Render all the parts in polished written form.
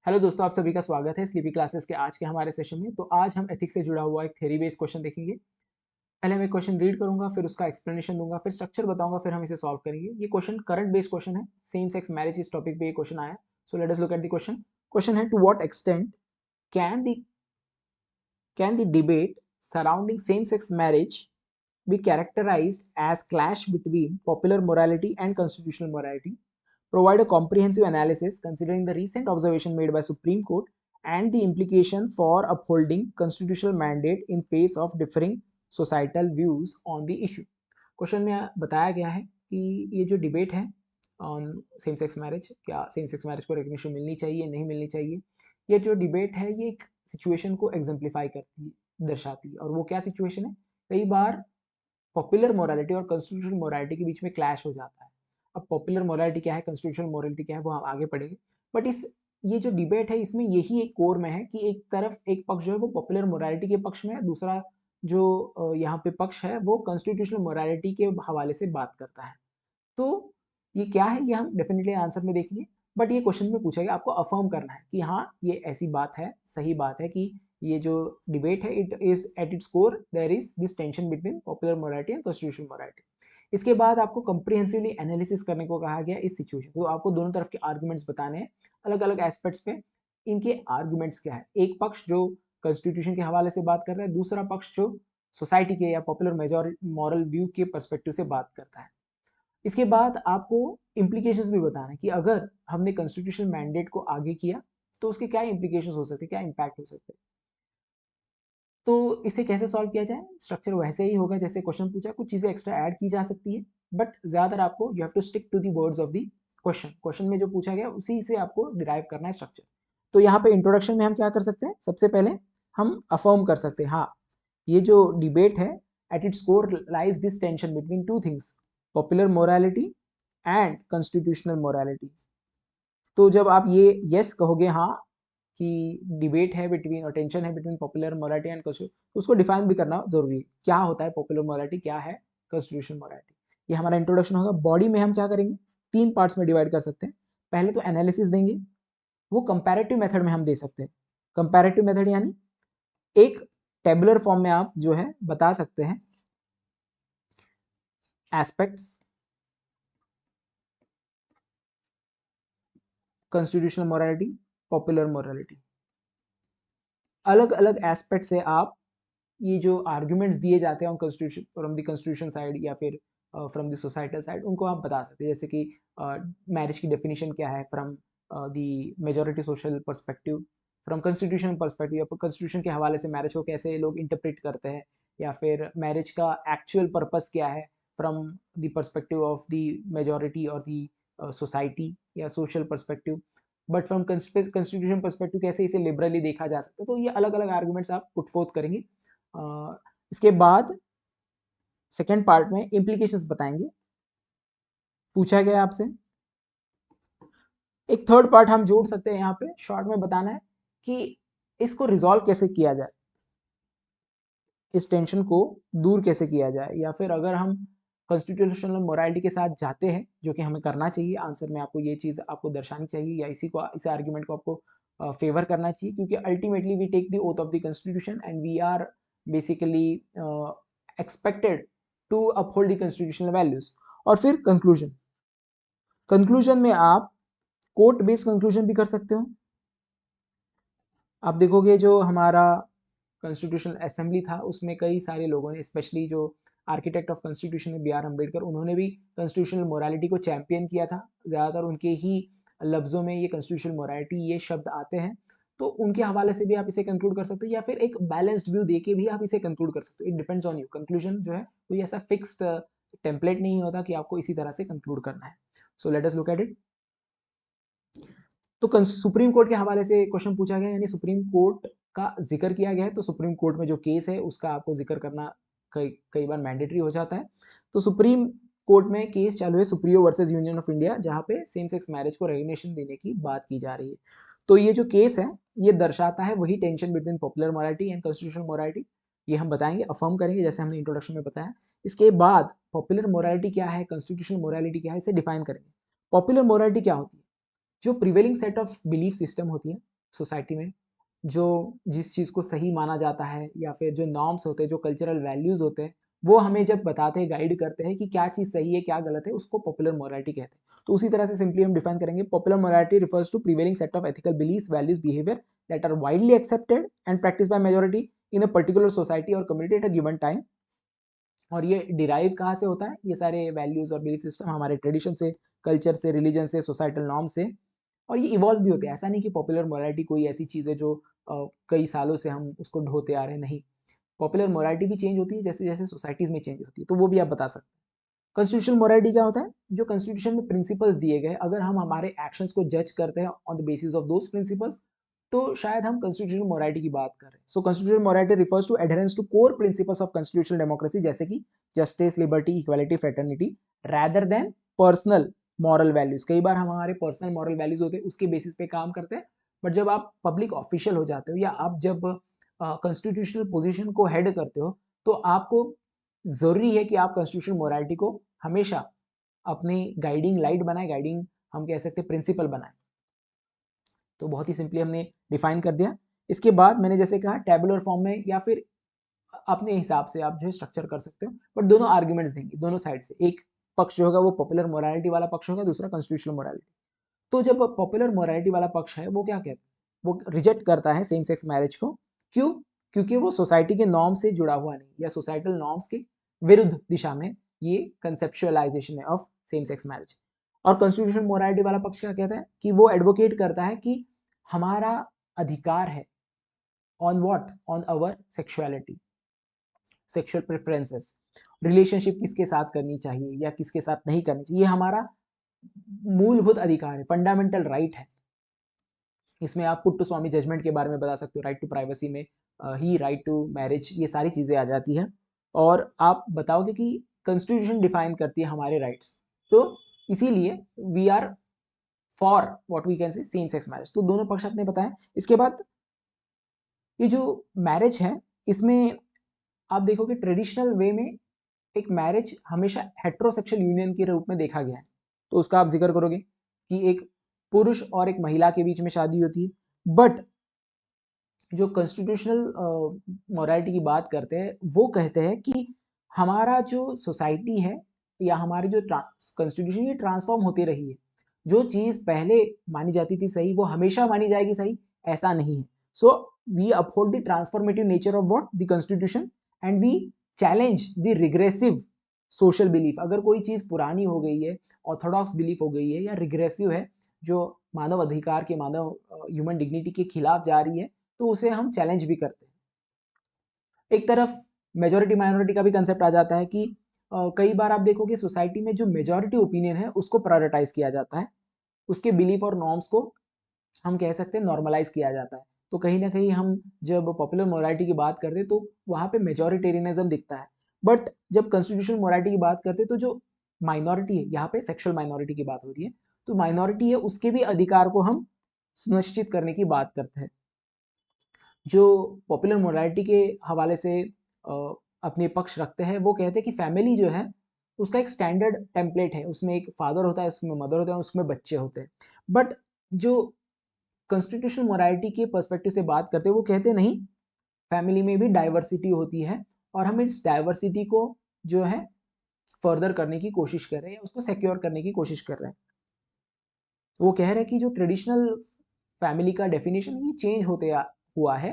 Hello दोस्तों, आप सभी का स्वागत है स्लीपी क्लासेस के आज के हमारे सेशन में। तो आज हम एथिक्स से जुड़ा हुआ एक थ्योरी बेस्ड क्वेश्चन देखेंगे। पहले मैं क्वेश्चन रीड करूंगा, फिर उसका एक्सप्लेनेशन दूंगा, फिर स्ट्रक्चर बताऊंगा, फिर हम इसे सॉल्व करेंगे। ये क्वेश्चन करंट बेस्ड क्वेश्चन है, सेम सेक्स मैरिज इस टॉपिक पे ये क्वेश्चन आया। So let us look at the question. Question है, to what extent can the debate surrounding same sex marriage be characterized as clash between popular morality and constitutional morality? Provide a comprehensive analysis considering the recent observation made by Supreme Court and the implication for upholding constitutional mandate in face of differing societal views on the issue. Question में बताया गया है कि ये जो debate है on same sex marriage, क्या same sex marriage को रिकग्निशन मिलनी चाहिए नहीं मिलनी चाहिए, ये जो डिबेट है ये एक सिचुएशन को एग्जाम्प्लीफाई करती है, दर्शाती है। और वो क्या सिचुएशन है? कई बार पॉपुलर मोरालिटी और कॉन्स्टिट्यूशनल मोरालिटी के बीच में क्लैश हो जाता है। अब पॉपुलर मोरालिटी क्या है, कॉन्स्टिट्यूशनल मोरालिटी क्या है, वो हम आगे पढ़ेंगे। बट ये जो डिबेट है इसमें यही एक कोर में है कि एक तरफ एक पक्ष जो है वो पॉपुलर मोरालिटी के पक्ष में है, दूसरा जो यहाँ पे पक्ष है वो कॉन्स्टिट्यूशनल मोरालिटी के हवाले से बात करता है। तो ये क्या है, ये हम डेफिनेटली आंसर में देखेंगे। बट ये क्वेश्चन में पूछा गया, आपको अफर्म करना है कि हाँ ये ऐसी बात है, सही बात है कि ये जो डिबेट है it is at its core there is this tension between popular morality and constitutional morality. इसके बाद आपको कंप्रिहेंसिवली एनालिसिस करने को कहा गया इस सिचुएशन। तो आपको दोनों तरफ के आर्गुमेंट्स बताने हैं, अलग अलग एस्पेक्ट्स पे इनके आर्गुमेंट्स क्या है। एक पक्ष जो कॉन्स्टिट्यूशन के हवाले से बात कर रहा है, दूसरा पक्ष जो सोसाइटी के या पॉपुलर मेजॉरिटी मॉरल व्यू के पर्सपेक्टिव से बात करता है। इसके बाद आपको इम्प्लीकेशंस भी बताना है कि अगर हमने कॉन्स्टिट्यूशनल मैंडेट को आगे किया तो उसके क्या इम्प्लीकेशंस हो सकते हैं, क्या इम्पैक्ट हो सकते हैं। तो इसे कैसे सॉल्व किया जाए? स्ट्रक्चर वैसे ही होगा जैसे क्वेश्चन पूछा, कुछ चीजें एक्स्ट्रा ऐड की जा सकती है, बट ज्यादातर आपको you have to stick to the words of the question. Question में जो पूछा गया उसी से आपको डिराइव करना है स्ट्रक्चर। तो यहाँ पे इंट्रोडक्शन में हम क्या कर सकते हैं, सबसे पहले हम अफर्म कर सकते हैं, हाँ ये जो डिबेट है eight its core lies this tension between two things, popular morality and constitutional morality. तो जब आप ये यस कहोगे हाँ कि डिबेट है बिटवीन और टेंशन है between popular morality and constitution, उसको डिफाइन भी करना जरूरी है, क्या होता है पॉपुलर मोरालिटी, क्या है कॉन्स्टिट्यूशन मोरालिटी। ये हमारा इंट्रोडक्शन होगा। बॉडी में हम क्या करेंगे, तीन पार्ट्स में डिवाइड कर सकते हैं। पहले तो एनालिसिस देंगे, वो कंपैरेटिव मेथड में हम दे सकते हैं। कंपैरेटिव मेथड यानी एक टेबुलर फॉर्म में आप जो है बता सकते हैं aspects constitutional morality, popular morality, अलग अलग एस्पेक्ट से आप ये जो आर्ग्यूमेंट्स दिए जाते हैं constitution from the constitution side या फिर फ्रॉम द सोसाइटल साइड, उनको आप बता सकते हैं। जैसे कि मैरिज की डेफिनेशन क्या है from the majority social perspective, from constitution perspective, या कॉन्स्टिट्यूशन के हवाले से मैरिज को कैसे लोग इंटरप्रेट करते हैं, या फिर मैरिज का एक्चुअल पर्पस क्या है from the perspective of the majority और द सोसाइटी या social perspective. But from constitution perspective कैसे इसे लिबरली देखा जा सकता है। तो ये अलग अलग आर्गूमेंट्स आप पुट फोर्थ करेंगे। इसके बाद सेकेंड पार्ट में इम्प्लीकेशंस बताएंगे, पूछा गया आपसे। एक थर्ड पार्ट हम जोड़ सकते हैं, यहाँ पे शॉर्ट में बताना है कि इसको रिजॉल्व कैसे किया जाए, इस टेंशन को दूर कैसे किया जाए, या फिर अगर हम कॉन्स्टिट्यूशनल मोरालिटी के साथ जाते हैं, जो कि हमें करना चाहिए, आंसर में आपको ये चीज़ आपको दर्शानी चाहिए या इस आर्ग्यूमेंट को आपको फेवर करना चाहिए, क्योंकि ultimately we take the oath of the constitution and we are basically expected to uphold the constitutional values. और फिर कंक्लूजन, कंक्लूजन में आप कोर्ट बेस्ड कंक्लूजन भी कर सकते हो। आप देखोगे जो हमारा कॉन्स्टिट्यूशनल असेंबली था उसमें कई सारे लोगों ने, स्पेशली जो आर्किटेक्ट ऑफ कॉन्स्टिट्यूशन है B.R. अम्बेडकर, उन्होंने भी कॉन्स्टिट्यूशनल मोरालिटी को चैंपियन किया था। ज़्यादातर उनके ही लफ्ज़ों में ये कॉन्स्टिट्यूशनल मोरालिटी ये शब्द आते हैं। तो उनके हवाले से भी आप इसे कंक्लूड कर सकते हो, या फिर एक बैलेंस्ड व्यू देके भी आप इसे कंक्लूड कर सकते हो। It depends on you. Conclusion जो है कोई ऐसा फिक्स्ड टेम्पलेट नहीं होता कि आपको इसी तरह से कंक्लूड करना है। सो let us look at it. तो सुप्रीम कोर्ट के हवाले से क्वेश्चन पूछा गया, यानी सुप्रीम कोर्ट का जिक्र किया गया है। तो सुप्रीम कोर्ट में जो केस है उसका आपको जिक्र करना कई बार मैंडेटरी हो जाता है। तो सुप्रीम कोर्ट में केस चालू है Supriyo versus union of India, जहां पे सेम सेक्स मैरिज को रेगुलेशन देने की बात की जा रही है। तो ये जो केस है ये दर्शाता है वही tension between popular morality and constitutional morality. ये हम बताएंगे, अफर्म करेंगे, जैसे हमने इंट्रोडक्शन में बताया। इसके बाद पॉपुलर मोरालिटी क्या है, कॉन्स्टिट्यूशनल मोरालिटी क्या है, इसे डिफाइन करेंगे। पॉपुलर मोरालिटी क्या होती है? जो prevailing set of belief system होती है सोसाइटी में, जो जिस चीज़ को सही माना जाता है या फिर जो नॉर्म्स होते हैं, जो कल्चरल वैल्यूज़ होते हैं, वो हमें जब बताते हैं, गाइड करते हैं कि क्या चीज़ सही है, क्या गलत है, उसको पॉपुलर मोरालिटी कहते हैं। तो उसी तरह से सिंपली हम डिफाइन करेंगे, popular morality refers to prevailing set of ethical beliefs, values, behaviour that are widely accepted and practice by majority in a particular society और community at a given time. और ये डिराइव कहाँ से होता है? ये सारे वैल्यूज और बिलीफ सिस्टम हमारे ट्रेडिशन से, कल्चर से, रिलीजन से, सोसाइटल नॉर्म से, और ये इवॉल्व भी होते हैं। ऐसा नहीं कि पॉपुलर मोरालिटी कोई ऐसी चीज़ है जो कई सालों से हम उसको ढोते आ रहे हैं, नहीं। पॉपुलर मोरालिटी भी चेंज होती है जैसे जैसे सोसाइटीज़ में चेंज होती है, तो वो भी आप बता सकते हैं। कॉन्स्टिट्यूशनल मोरालिटी क्या होता है? जो कॉन्स्टिट्यूशन में प्रिंसिपल्स दिए गए, अगर हम हमारे एक्शंस को जज करते हैं on the basis of those principles, तो शायद हम कॉन्स्टिट्यूशनल मोरालिटी की बात कर रहे हैं। So constitutional morality refers to adherence to core principles of constitutional democracy, जैसे कि justice, liberty, equality, fraternity, rather than personal moral values. कई बार हम हमारे पर्सनल मॉरल वैल्यूज होते हैं उसके बेसिस पे काम करते हैं, बट जब आप पब्लिक ऑफिशियल हो जाते हो या आप जब कॉन्स्टिट्यूशनल पोजीशन को हेड करते हो, तो आपको जरूरी है कि आप कॉन्स्टिट्यूशनल मोरालिटी को हमेशा अपनी गाइडिंग लाइट बनाए, गाइडिंग हम कह सकते हैं प्रिंसिपल बनाए। तो बहुत ही सिंपली हमने डिफाइन कर दिया। इसके बाद मैंने जैसे कहा टेबुलर फॉर्म में या फिर अपने हिसाब से आप जो है स्ट्रक्चर कर सकते हो, बट दोनों आर्ग्यूमेंट्स देंगे दोनों साइड से। एक पक्ष जो होगा वो पॉपुलर मोरालिटी वाला पक्ष होगा, दूसरा कॉन्स्टिट्यूशनल मोरालिटी। तो जब पॉपुलर मोरालिटी वाला पक्ष है वो क्या कहता है? वो रिजेक्ट करता है सेम सेक्स मैरिज को। क्यों? क्योंकि वो सोसाइटी के नॉर्म से जुड़ा हुआ नहीं, या सोसाइटल नॉर्म्स के विरुद्ध दिशा में ये कंसेप्चुअलाइजेशन है ऑफ सेम सेक्स मैरिज। और कॉन्स्टिट्यूशनल मोरालिटी वाला पक्ष क्या कहता है? कि वो एडवोकेट करता है कि हमारा अधिकार है on what, on our sexuality, sexual preferences, relationship किसके साथ करनी चाहिए या किसके साथ नहीं करनी चाहिए, ये हमारा मूलभूत अधिकार है, फंडामेंटल राइट है। इसमें आप पुट्टू स्वामी जजमेंट के बारे में बता सकते हो, राइट टू प्राइवेसी में ही राइट टू मैरिज, ये सारी चीज़ें आ जाती हैं। और आप बताओगे कि कॉन्स्टिट्यूशन डिफाइन करती है हमारे राइट्स, तो इसीलिए we are for what we can say same sex marriage. तो दोनों पक्ष आपने बताया। इसके बाद ये जो मैरिज है, इसमें आप देखोगे ट्रेडिशनल वे में एक मैरिज हमेशा हेट्रोसेक्सुअल यूनियन के रूप में देखा गया है। तो उसका आप जिक्र करोगे कि एक पुरुष और एक महिला के बीच में शादी होती है। बट जो कॉन्स्टिट्यूशनल मोरालिटी की बात करते हैं वो कहते हैं कि हमारा जो सोसाइटी है या हमारी जो कॉन्स्टिट्यूशन, ये ट्रांसफॉर्म होती रही है। जो चीज़ पहले मानी जाती थी सही वो हमेशा मानी जाएगी सही, ऐसा नहीं है। So we uphold the transformative nature of what the constitution and we challenge the regressive social belief. अगर कोई चीज़ पुरानी हो गई है, ऑर्थोडॉक्स बिलीफ हो गई है या रिग्रेसिव है, जो मानव अधिकार के, मानव ह्यूमन डिग्निटी के खिलाफ जा रही है, तो उसे हम चैलेंज भी करते हैं। एक तरफ मेजोरिटी माइनॉरिटी का भी कंसेप्ट आ जाता है कि कई बार आप देखोगे सोसाइटी में जो मेजोरिटी ओपिनियन है उसको प्रायोरिटाइज किया जाता है, उसके बिलीफ और नॉर्म्स को हम कह सकते हैं नॉर्मलाइज किया जाता है। तो कहीं ना कहीं हम जब पॉपुलर मोरालिटी की बात करते हैं तो वहाँ पे मेजोरिटेरियनिज्म दिखता है। बट जब कॉन्स्टिट्यूशनल मोरालिटी की बात करते हैं तो जो माइनॉरिटी है, यहाँ पे सेक्सुअल माइनॉरिटी की बात हो रही है, तो माइनॉरिटी है उसके भी अधिकार को हम सुनिश्चित करने की बात करते हैं। जो पॉपुलर मोरालिटी के हवाले से अपने पक्ष रखते हैं वो कहते हैं कि फैमिली जो है उसका एक स्टैंडर्ड टेम्पलेट है, उसमें एक फादर होता है, उसमें मदर होता है, उसमें बच्चे होते हैं। बट जो कॉन्स्टिट्यूशनल मोरालिटी के पर्सपेक्टिव से बात करते हैं वो कहते नहीं, फैमिली में भी डाइवर्सिटी होती है और हम इस डाइवर्सिटी को जो है फर्दर करने की कोशिश कर रहे हैं, उसको सिक्योर करने की कोशिश कर रहे हैं। वो कह रहे हैं कि जो ट्रेडिशनल फैमिली का डेफिनेशन ये चेंज होते हुआ है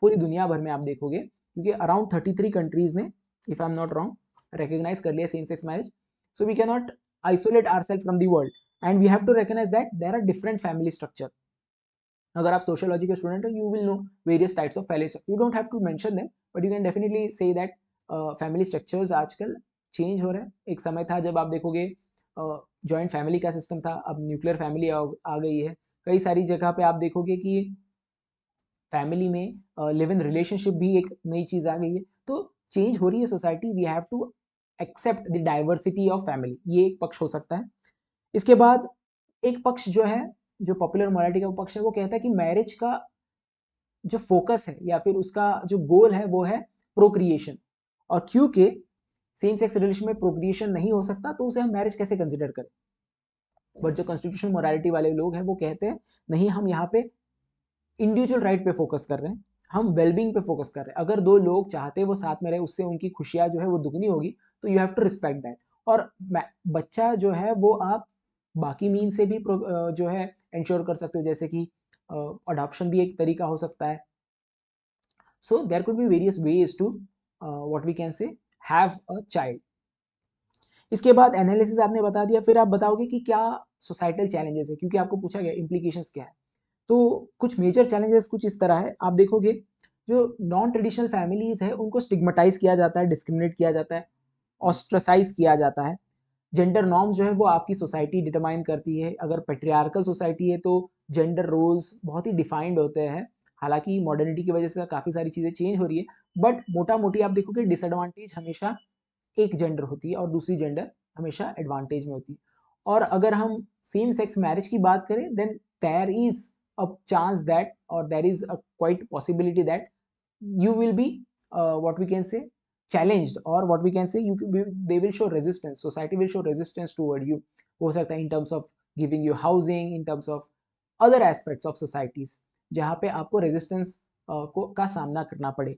पूरी दुनिया भर में, आप देखोगे, क्योंकि अराउंड 33 कंट्रीज ने, if I am not wrong, recognise कर लिया same sex marriage. So we can not isolate ourself from the world and we have to recognise that there are different family structure. अगर आप sociology के student हो, you will know various types of family structure, you don't have to mention them, but you can definitely say that family structures आजकल change हो रहे हैं। एक समय था जब आप देखोगे जॉइंट फैमिली का सिस्टम था, अब न्यूक्लियर फैमिली आ गई है। कई सारी जगह पे आप देखोगे कि फैमिली में लिव इन रिलेशनशिप भी एक नई चीज आ गई है। तो चेंज हो रही है society, we have to accept the diversity of family, ये एक पक्ष हो सकता है। इसके बाद एक पक्ष जो है, जो पॉपुलर मोरालिटी का पक्ष है, वो कहता है कि मैरिज का जो फोकस है या फिर उसका जो गोल है वो है प्रोक्रिएशन, और क्योंकि सेम सेक्स रिलेशन में प्रोक्रिएशन नहीं हो सकता तो उसे हम मैरिज कैसे कंसिडर करें। बट जो कॉन्स्टिट्यूशनल मोरालिटी वाले लोग हैं वो कहते हैं नहीं, हम यहाँ पे इंडिविजुअल राइट पे फोकस कर रहे हैं, हम वेलबींग पे फोकस कर रहे हैं। अगर दो लोग चाहते हैं वो साथ में रहे, उससे उनकी खुशियाँ जो है वो दुगनी होगी, तो you have to respect that. और बच्चा जो है वो आप बाकी मीन से भी जो है इंश्योर कर सकते हो, जैसे कि अडॉप्शन भी एक तरीका हो सकता है। So there could be various ways to what we can say have a child. इसके बाद एनालिसिस आपने बता दिया, फिर आप बताओगे कि क्या सोसाइटल चैलेंजेस है, क्योंकि आपको पूछा गया इम्प्लीकेशंस क्या है। तो कुछ मेजर चैलेंजेस कुछ इस तरह है, आप देखोगे जो नॉन ट्रेडिशनल फैमिलीज है उनको स्टिग्मेटाइज किया जाता है, डिस्क्रिमिनेट किया जाता है, ऑस्ट्रसाइज किया जाता है। जेंडर नॉर्म्स जो है वो आपकी सोसाइटी डिटरमाइन करती है। अगर पेट्रियार्कल सोसाइटी है तो जेंडर रोल्स बहुत ही डिफाइंड होते हैं। हालांकि मॉडर्निटी की वजह से काफ़ी सारी चीज़ें चेंज हो रही है, बट मोटा मोटी आप देखोगे डिसएडवांटेज हमेशा एक जेंडर होती है और दूसरी जेंडर हमेशा एडवांटेज में होती है। और अगर हम सेम सेक्स मैरिज की बात करें, then there is a chance that, और there is a quite possibility that you will be what we can say challenged, or what we can say they will show resistance, society will show resistance toward you, हो सकता है in terms of giving you housing, in terms of other aspects of societies जहाँ पे आपको resistance को का सामना करना पड़े।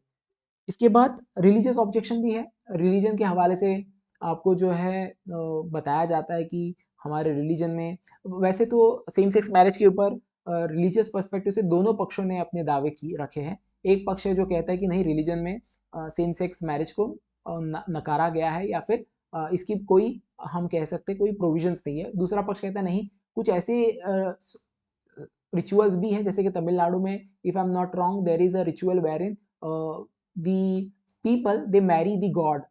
इसके बाद रिलीजियस ऑब्जेक्शन भी है। रिलीजन के हवाले से आपको जो है बताया जाता है कि हमारे रिलीजन में, वैसे तो सेम सेक्स मैरिज के ऊपर रिलीजियस पर्सपेक्टिव से दोनों पक्षों ने अपने दावे की रखे हैं। एक पक्ष है जो कहता है कि नहीं, रिलीजन में सेम सेक्स मैरिज को नकारा गया है, या फिर इसकी कोई, हम कह सकते हैं कोई प्रोविजंस नहीं है। दूसरा पक्ष कहता है नहीं, कुछ ऐसे रिचुअल्स भी हैं, जैसे कि तमिलनाडु में, if I am not wrong, there is a ritual where in the people they marry the god,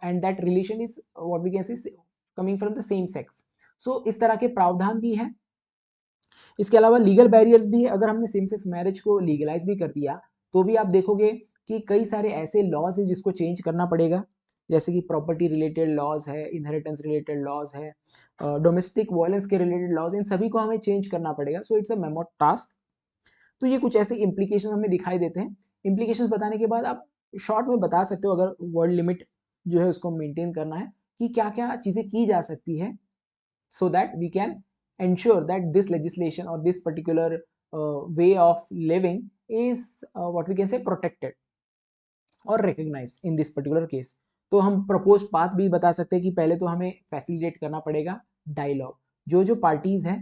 and that relation is what we can say coming from the same sex. So इस तरह के प्रावधान भी है। इसके अलावा legal barriers भी है। अगर हमने सेम सेक्स मैरिज को लीगलाइज भी कर दिया तो भी आप देखोगे कि कई सारे ऐसे लॉज हैं जिसको चेंज करना पड़ेगा, जैसे कि प्रॉपर्टी रिलेटेड लॉज है, इनहेरिटेंस रिलेटेड लॉज है, डोमेस्टिक वायलेंस के रिलेटेड लॉज, इन सभी को हमें चेंज करना पड़ेगा। So it's a mammoth task. तो ये कुछ ऐसे इम्प्लीकेशन हमें दिखाई देते हैं। इम्प्लीकेशन बताने के बाद आप शॉर्ट में बता सकते हो, अगर वर्ड लिमिट जो है उसको मेंटेन करना है, कि क्या क्या चीज़ें की जा सकती है, so that we can ensure that this legislation or this particular way of living is what we can say protected और recognized in this particular case। तो हम प्रपोज पाथ भी बता सकते हैं कि पहले तो हमें फैसिलिटेट करना पड़ेगा डायलॉग। जो जो पार्टीज हैं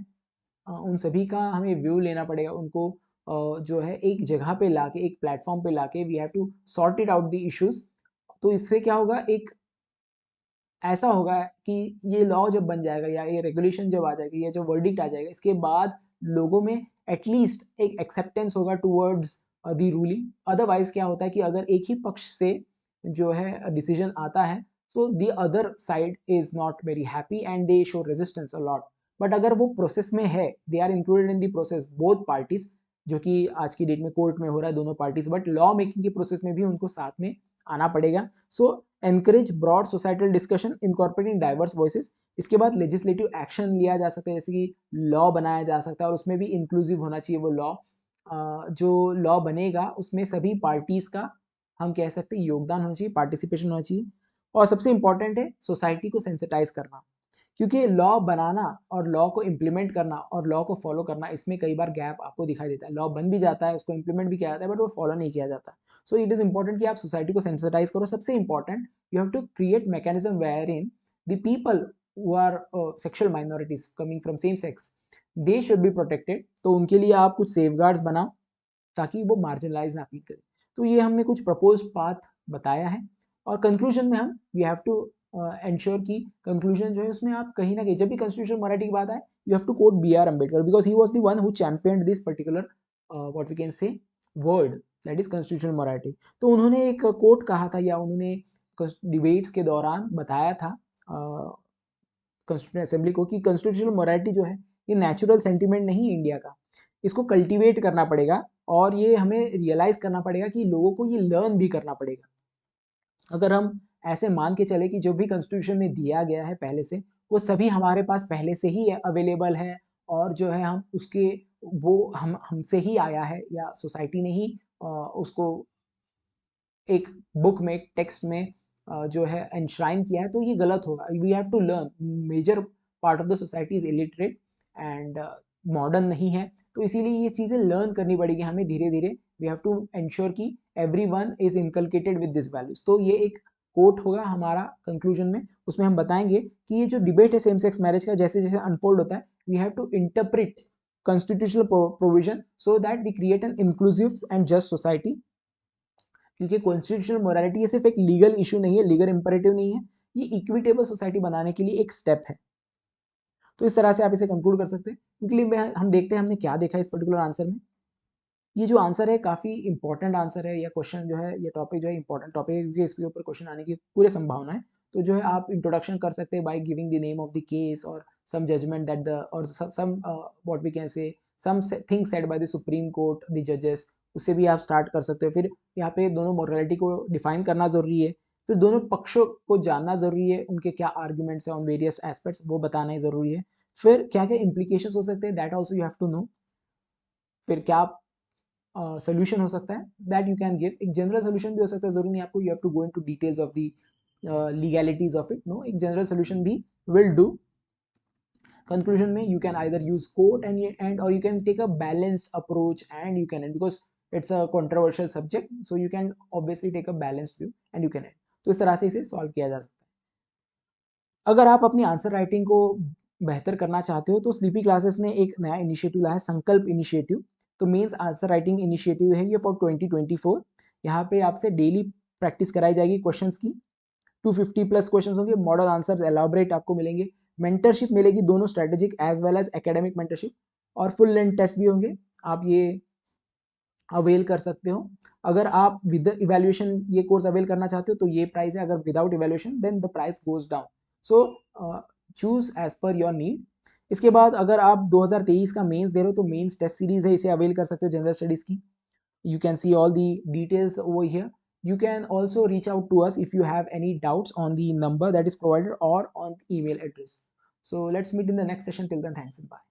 उन सभी का हमें व्यू लेना पड़ेगा, उनको जो है एक जगह पे लाके, एक प्लेटफॉर्म पे लाके we have to sort it out the issues. तो इससे क्या होगा, एक ऐसा होगा कि ये लॉ जब बन जाएगा या ये रेगुलेशन जब आ जाएगी या जो वर्डिक्ट आ जाएगा, इसके बाद लोगों में एटलीस्ट एक एक्सेप्टेंस होगा टूवर्ड्स द रूलिंग। अदरवाइज क्या होता है कि अगर एक ही पक्ष से जो है डिसीजन आता है, so the other side is not very happy and they show resistance a lot. But अगर वो प्रोसेस में है, they are included in the process both parties, जो कि आज की डेट में कोर्ट में हो रहा है दोनों पार्टीज, बट लॉ मेकिंग के प्रोसेस में भी उनको साथ में आना पड़ेगा। So encourage broad societal discussion incorporating diverse voices. इसके बाद लेजिस्लेटिव एक्शन लिया जा सकता है, जैसे कि लॉ बनाया जा सकता है, और उसमें भी इंक्लूसिव होना चाहिए वो लॉ। जो लॉ बनेगा उसमें सभी पार्टीज का, हम कह सकते हैं, योगदान होना चाहिए, पार्टिसिपेशन होना चाहिए। और सबसे इंपॉर्टेंट है सोसाइटी को सेंसिटाइज करना, क्योंकि लॉ बनाना और लॉ को इम्प्लीमेंट करना और लॉ को फॉलो करना, इसमें कई बार गैप आपको दिखाई देता है। लॉ बन भी जाता है, उसको इम्प्लीमेंट भी किया जाता है, बट वो फॉलो नहीं किया जाता। सो इट इज इंपॉर्टेंट कि आप सोसाइटी को सेंसिटाइज करो। सबसे important, you have to create mechanism where in the people who are sexual minorities coming from same sex, they should be protected. तो उनके लिए आप कुछ सेफगार्ड्स बनाओ ताकि वो मार्जिनलाइज ना फील करें। तो ये हमने कुछ प्रपोज पाथ बताया है। और कंक्लूजन में हम वी हैव टू एंश्योर कि कंक्लूजन जो है उसमें आप कहीं ना कहीं, जब भी कॉन्स्टिट्यूशन मराठी की बात आए, you have to quote B R Ambedkar, because he was the one who champion this particular what we can say word, that is constitution morality. तो उन्होंने एक कोट कहा था, या उन्होंने डिबेट्स के दौरान बताया था कॉन्स्टिट्यूशन असेंबली को, कि कॉन्स्टिट्यूशन मराठी जो है ये नेचुरल सेंटिमेंट नहीं है इंडिया का, इसको कल्टीवेट करना पड़ेगा, और ये हमें रियलाइज करना पड़ेगा कि लोगों को ये लर्न भी करना पड़ेगा। अगर हम ऐसे मान के चले कि जो भी कॉन्स्टिट्यूशन में दिया गया है पहले से, वो सभी हमारे पास पहले से ही अवेलेबल है, और जो है हम उसके, वो हमसे ही आया है, या सोसाइटी ने ही उसको एक बुक में, एक टेक्स्ट में जो है एनश्राइन किया है, तो ये गलत होगा। We have to learn. Major part of the society is illiterate, and modern नहीं है, तो इसीलिए ये चीज़ें लर्न करनी पड़ेगी हमें धीरे धीरे. वी हैव टू एंश्योर कि every one is inculcated with this values. तो ये एक कोट होगा हमारा कंक्लूजन में, उसमें हम बताएंगे कि ये जो डिबेट है सेम सेक्स मैरिज का जैसे जैसे अनफोल्ड होता है, we have to interpret constitutional provision so that we create an inclusive and just society. क्योंकि कॉन्स्टिट्यूशनल मोरालिटी ये सिर्फ एक लीगल इशू नहीं है, लीगल इंपरेटिव नहीं है, ये इक्विटेबल सोसाइटी बनाने के लिए एक स्टेप है. तो इस तरह से आप इसे कंक्लूड कर सकते हैं. क्योंकि हम देखते हैं हमने क्या देखा इस पर्टिकुलर आंसर में. ये जो आंसर है काफ़ी इंपॉर्टेंट आंसर है, या क्वेश्चन जो है, ये टॉपिक जो है इंपॉर्टेंट टॉपिक है क्योंकि इसके ऊपर क्वेश्चन आने की पूरी संभावना है. तो जो है आप इंट्रोडक्शन कर सकते हैं by giving the name of the case और सम जजमेंट दैट द और सम what we can say something said by the supreme court the जजेस, उससे भी आप स्टार्ट कर सकते हो. फिर यहाँ पे दोनों मोरालिटी को डिफाइन करना ज़रूरी है. फिर दोनों पक्षों को जानना ज़रूरी है, उनके क्या आर्ग्यूमेंट्स हैं ऑन वेरियस एस्पेक्ट्स वो बताना ही ज़रूरी है. फिर क्या क्या इम्प्लीकेशन हो सकते हैं that also you have to know. फिर क्या सोल्यूशन हो सकता है दैट यू कैन गिव. एक जनरल सोल्यूशन भी हो सकता है, जरूरी नहीं आपको you have to go into details of the legalities of it. No, एक जनरल सोल्यूशन भी विल डू. कंक्लूजन में you can either use court and और you can take a balanced approach and you can and because it's a controversial subject, so you can obviously take a balanced view and you can end. तो इस तरह से इसे solve किया जा सकता है. अगर आप अपनी आंसर राइटिंग को बेहतर करना चाहते हो तो स्लीपी क्लासेस ने एक नया इनिशिएटिव लाया है, संकल्प इनिशिएटिव. तो मेंस आंसर राइटिंग इनिशिएटिव है ये फॉर 2024. यहाँ पे आपसे डेली प्रैक्टिस कराई जाएगी क्वेश्चंस की. 250 प्लस क्वेश्चंस होंगे, मॉडल आंसर्स एलाबरेट आपको मिलेंगे, मेंटरशिप मिलेगी दोनों strategic as well as academic mentorship, और फुल लेंथ टेस्ट भी होंगे. आप ये अवेल कर सकते हो. अगर आप विद इवैल्यूएशन ये कोर्स अवेल करना चाहते हो तो ये प्राइस है, अगर without evaluation then the price goes down. So choose as per your need. इसके बाद अगर आप 2023 का मेंस दे रहे हो तो मेंस टेस्ट सीरीज है, इसे अवेल कर सकते हो जनरल स्टडीज की. You can see all the details over here. You can also reach out to us if you have any doubts on the number that is provided or on the email address. So let's meet in the next session. Till then, thanks and bye.